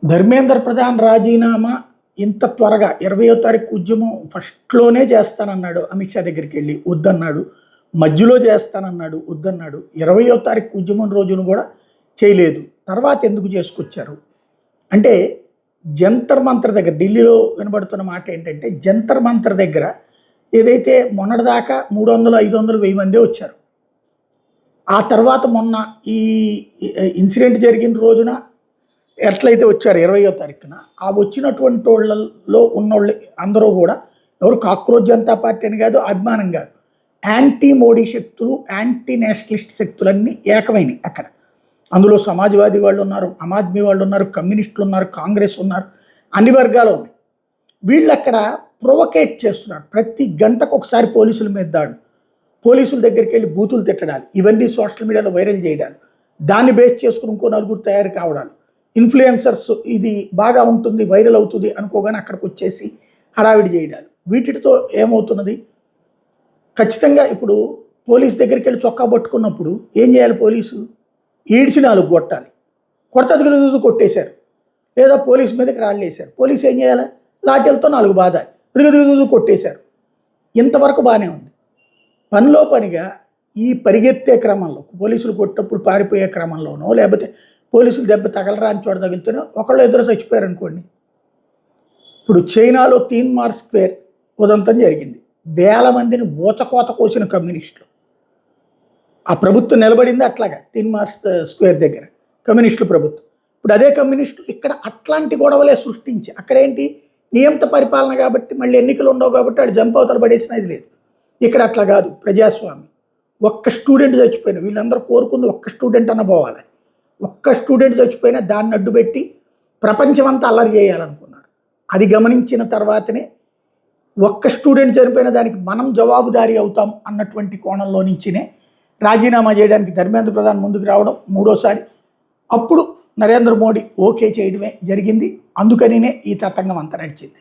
ధర్మేంద్ర ప్రధాన్ రాజీనామా ఇంత త్వరగా 20వ తారీఖు ఉద్యమం ఫస్ట్‌లోనే చేస్తానన్నాడు. అమిత్ షా దగ్గరికి వెళ్లి వద్దన్నాడు. మధ్యలో చేస్తానన్నాడు వద్దన్నాడు. 20వ తారీఖు ఉద్యమం రోజున కూడా చేయలేదు. తర్వాత ఎందుకు చేసుకొచ్చారు? అంటే జంతర్ మంతర్ దగ్గర ఢిల్లీలో వినబడుతున్న మాట ఏంటంటే జంతర్ మంతర్ దగ్గర ఏదైతే మొన్నటిదాకా 300, 500, 1000 మందే వచ్చారు. ఆ తర్వాత మొన్న ఈ ఇన్సిడెంట్ జరిగిన రోజున ఎట్లయితే వచ్చారు 20వ తారీఖున, ఆ వచ్చినటువంటి వాళ్ళలో ఉన్నోళ్ళు అందరూ కూడా ఎవరు కాక్రోచ్ జనతా పార్టీ అని కాదు, అభిమానం కాదు, యాంటీ మోడీ శక్తులు, యాంటీ నేషనలిస్ట్ శక్తులన్నీ ఏకమైనవి అక్కడ. అందులో సమాజ్వాదీ వాళ్ళు ఉన్నారు, ఆమ్ ఆద్మీ వాళ్ళు ఉన్నారు, కమ్యూనిస్టులు ఉన్నారు, కాంగ్రెస్ ఉన్నారు, అన్ని వర్గాలు ఉన్నాయి. వీళ్ళు అక్కడ ప్రొవకేట్ చేస్తున్నారు. ప్రతి గంటకు ఒకసారి పోలీసుల మీద దాడు, పోలీసుల దగ్గరికి వెళ్ళి బూతులు తిట్టడాలు, ఇవన్నీ సోషల్ మీడియాలో వైరల్ చేయడాలు, దాన్ని బేస్ చేసుకుని ఇంకో నలుగురు తయారు కావడాలు, ఇన్ఫ్లుయెన్సర్స్ ఇది బాగా ఉంటుంది వైరల్ అవుతుంది అనుకోగానే అక్కడికి వచ్చేసి హడావిడి చేయడాలు. వీటితో ఏమవుతున్నది? ఖచ్చితంగా ఇప్పుడు పోలీస్ దగ్గరికి వెళ్ళి చొక్కా పట్టుకున్నప్పుడు ఏం చేయాలి? పోలీసు ఈడ్చి 4 కొట్టాలి. కొడతదుగు కొట్టేశారు, లేదా పోలీస్ మీదకి రాళ్ళు వేశారు, పోలీసు ఏం చేయాలి? లాఠీలతో 4 బాధాలి, దిగుదుగు కొట్టేశారు. ఇంతవరకు బాగానే ఉంది. పనిలో పనిగా ఈ పరిగెత్తే క్రమంలో, పోలీసులు కొట్టినప్పుడు పారిపోయే క్రమంలోనో, లేకపోతే పోలీసులు దెబ్బ తగలరాని చోట తగిలితేనో ఒకళ్ళు ఎదురు చచ్చిపోయారు అనుకోండి. ఇప్పుడు చైనాలో తీన్మార్ స్క్వేర్ ఉదంతం జరిగింది. వేల మందిని ఊచకోత కోసిన కమ్యూనిస్టులు. ఆ ప్రభుత్వం నిలబడింది అట్లాగా తీన్మార్ స్క్వేర్ దగ్గర, కమ్యూనిస్టుల ప్రభుత్వం. ఇప్పుడు అదే కమ్యూనిస్టులు ఇక్కడ అట్లాంటి గొడవలే సృష్టించి, అక్కడేంటి నియంత పరిపాలన కాబట్టి, మళ్ళీ ఎన్నికలు ఉండవు కాబట్టి వాడు జంప్ అవతల పడేసినది లేదు. ఇక్కడ అట్లా కాదు, ప్రజాస్వామ్యం. ఒక్క స్టూడెంట్ చచ్చిపోయినా, వీళ్ళందరూ కోరుకుంది ఒక్క స్టూడెంట్ అన్న పోవాలి. ఒక్క స్టూడెంట్ చచ్చిపోయినా దాన్ని అడ్డుపెట్టి ప్రపంచమంతా అల్లరి చేయాలనుకున్నారు. అది గమనించిన తర్వాతనే ఒక్క స్టూడెంట్ చనిపోయిన దానికి మనం జవాబుదారీ అవుతాం అన్నటువంటి కోణంలో నుంచినే రాజీనామా చేయడానికి ధర్మేంద్ర ప్రధాన్ ముందుకు రావడం మూడోసారి. అప్పుడు నరేంద్ర మోడీ ఓకే చేయడమే జరిగింది. అందుకనినే ఈ తతంగం అంతా నడిచింది.